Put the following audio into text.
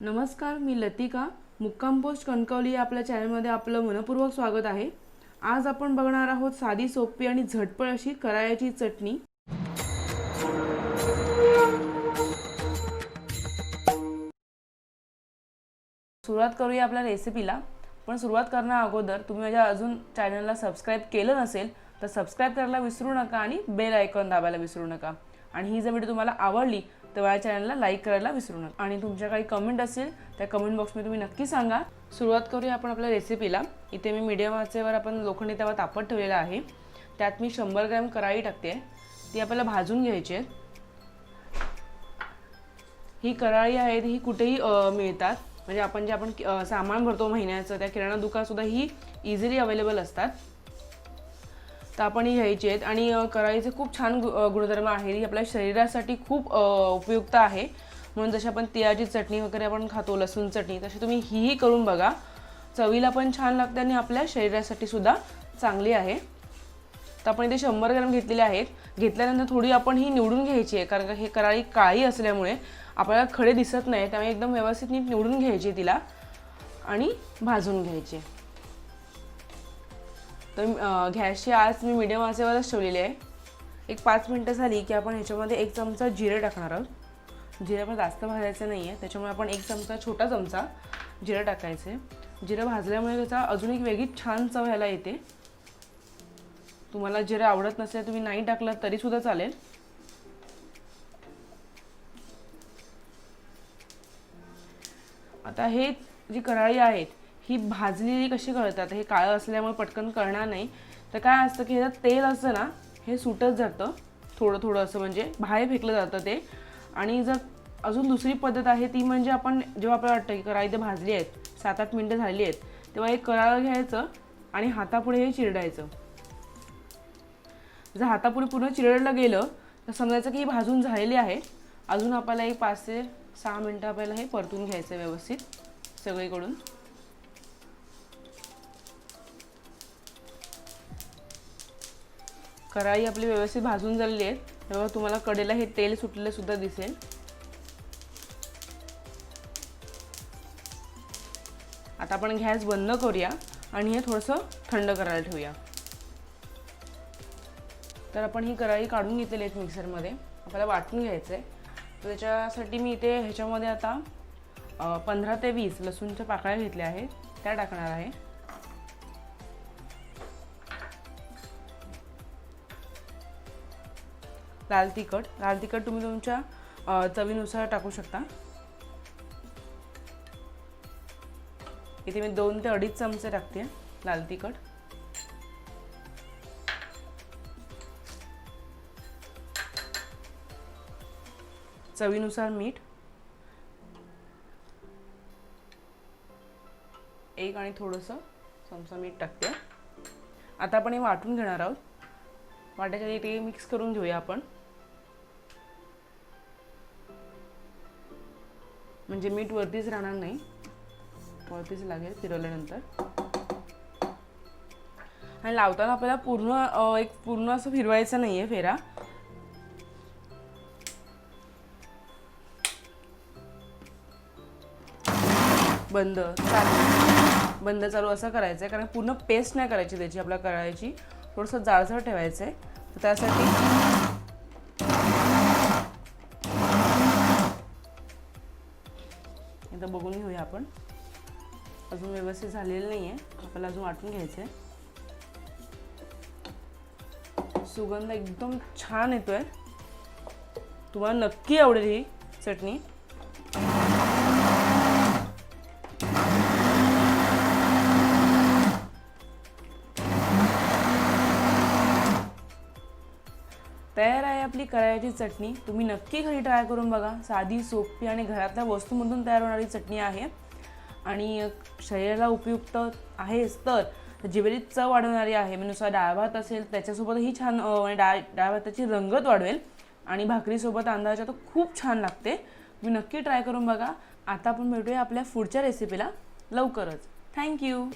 नमस्कार, मी लतिका. मुक्काम पोस्ट कणकवली या आपल्या चॅनलमध्ये आपलं मनपूर्वक स्वागत आहे. आज आपण बघणार आहोत साधी, सोपी आणि झटपट अशी कराळ्याची चटणी. सुरुवात करूया आपल्या रेसिपीला. पण सुरुवात करण्या अगोदर तुम्ही माझ्या अजून चॅनलला सबस्क्राइब केलं नसेल तर सबस्क्राइब करायला विसरू नका आणि बेल आयकॉन दाबायला विसरू नका. आणि ही जर व्हिडिओ तुम्हाला आवडली तर माझ्या चॅनलला लाईक करायला विसरू नका. आणि तुमच्या काही कमेंट असेल त्या कमेंट बॉक्समध्ये तुम्ही नक्की सांगा. सुरुवात करूया आपण आपल्या रेसिपीला. इथे मी मीडियम आचेवर आपण लोखंडी तवा तापत ठेवलेला आहे. त्यात मी 100 ग्रॅम कराळी टाकते. ती आपल्याला भाजून घ्यायची आहे. ही कराळी आहे ही कुठेही मिळतात. म्हणजे आपण जे सामान भरतो महिन्याचं त्या किराणा दुकानात सुद्धा ही इझिली अवेलेबल असतात. तर आपण ही घ्यायची आहेत. आणि कराळीचे खूप छान गुणधर्म आहेत. ही आपल्या शरीरासाठी खूप उपयुक्त आहे. म्हणून जशी आपण तिळाची चटणी वगैरे आपण खातो, लसूण चटणी, तशी तुम्ही ही करून बघा. चवीला पण छान लागते आणि आपल्या शरीरासाठी सुद्धा चांगली आहे. तर आपण इथे 100 ग्रॅम घेतलेले आहेत. घेतल्यानंतर थोडी आपण ही निवडून घ्यायची आहे, कारण हे कराळी काळी असल्यामुळे आपल्याला खडे दिसत नाही. त्यामुळे एकदम व्यवस्थित नीट निवडून घ्यायची तिला आणि भाजून घ्यायची. तर गॅसची आच मी मीडियम आचेवरच ठेवलेली आहे. एक 5 मिनिटं झाली की आपण ह्याच्यामध्ये 1 चमचा जिरे टाकणार आहोत. जिरे पण जास्त भाजायचं नाही आहे, त्याच्यामुळे आपण 1 चमचा, छोटा चमचा जिरे टाकायचे. जिरे भाजल्यामुळे त्याचा अजून एक वेगळी छान चव ह्याला येते. तुम्हाला जिरे आवडत नसेल तुम्ही नाही टाकलं तरी सुद्धा चालेल. आता हे जी कराळी आहेत ही भाजलेली कशी कळतात, हे काळं असल्यामुळे पटकन कळणार नाही. तर काय असतं की ह्याच्यात तेल असतं ना, हे सुटत जातं थोडं थोडं असं, म्हणजे बाहेर फेकलं जातं ते. आणि जर अजून दुसरी पद्धत आहे ती म्हणजे आपण जेव्हा आपल्याला वाटतं की कराळी ते भाजली आहेत, 7-8 मिनिटं झाली आहेत, तेव्हा एक कराळ घ्यायचं आणि हातापुढे हे चिरडायचं. जर हातापुढे पूर्ण चिरडलं गेलं तर समजायचं की ही भाजून झालेली आहे. अजून आपल्याला एक 5 ते 6 मिनिटं आपल्याला हे परतून घ्यायचं व्यवस्थित सगळीकडून. कराळी आपली व्यवस्थित भाजून झालेली आहे. तेव्हा तुम्हाला कडेला हे तेल सुटलेलं सुद्धा दिसेल. आता आपण गॅस बंद करूया आणि हे थोडंसं थंड करायला ठेवूया. तर आपण ही कराळी काढून घेतलेली आहे मिक्सरमध्ये. आपल्याला वाटून घ्यायचं आहे. तर त्याच्यासाठी मी इथे ह्याच्यामध्ये आता 15 ते 20 लसूणच्या पाकळ्या घेतल्या आहेत, त्या टाकणार आहे. लाल तिखट तुम्ही तुमच्या चवीनुसार टाकू शकता. इथे मी 2 ते 2.5 चमचे टाकते लाल तिखट. चवीनुसार मीठ 1 आणि थोडंसं चमचा मीठ टाकते. आता आपण हे वाटून घेणार आहोत. वाटायच्या आधी ते मिक्स करून घेऊया आपण, म्हणजे मीठ वरतीच राहणार नाही, वरतीच लागेल फिरवल्यानंतर. आणि लावताना आपल्याला पूर्ण असं फिरवायचं नाहीये फेरा. बंद चालू असं करायचं आहे, कारण पूर्ण पेस्ट नाही करायची त्याची आपल्या करायची. थोडंसं जाडसर ठेवायचं आहे. तर त्यासाठी एकदा बघून घेऊया आपण. अजून व्यवस्थित झालेलं नाही आहे, आपल्याला अजून वाटून घ्यायचं आहे. सुगंध एकदम छान येतोय. तुम्हाला नक्की आवडेल ही चटणी. तयार आहे आपली कराळ्याची चटणी. तुम्ही नक्की घरी ट्राय करून बघा. साधी, सोपी आणि घरातल्या वस्तूमधून तयार होणारी चटणी आहे. आणि शरीराला उपयुक्त आहेच, तर जिभेची चव वाढवणारी आहे. नुसता डाळ भात असेल त्याच्यासोबतही छान, डाळ भाताची रंगत वाढवेल. आणि भाकरीसोबत अंदाजा तर खूप छान लागते. तुम्ही नक्की ट्राय करून बघा. आता आपण भेटूया आपल्या पुढच्या रेसिपीला लवकरच. थँक्यू.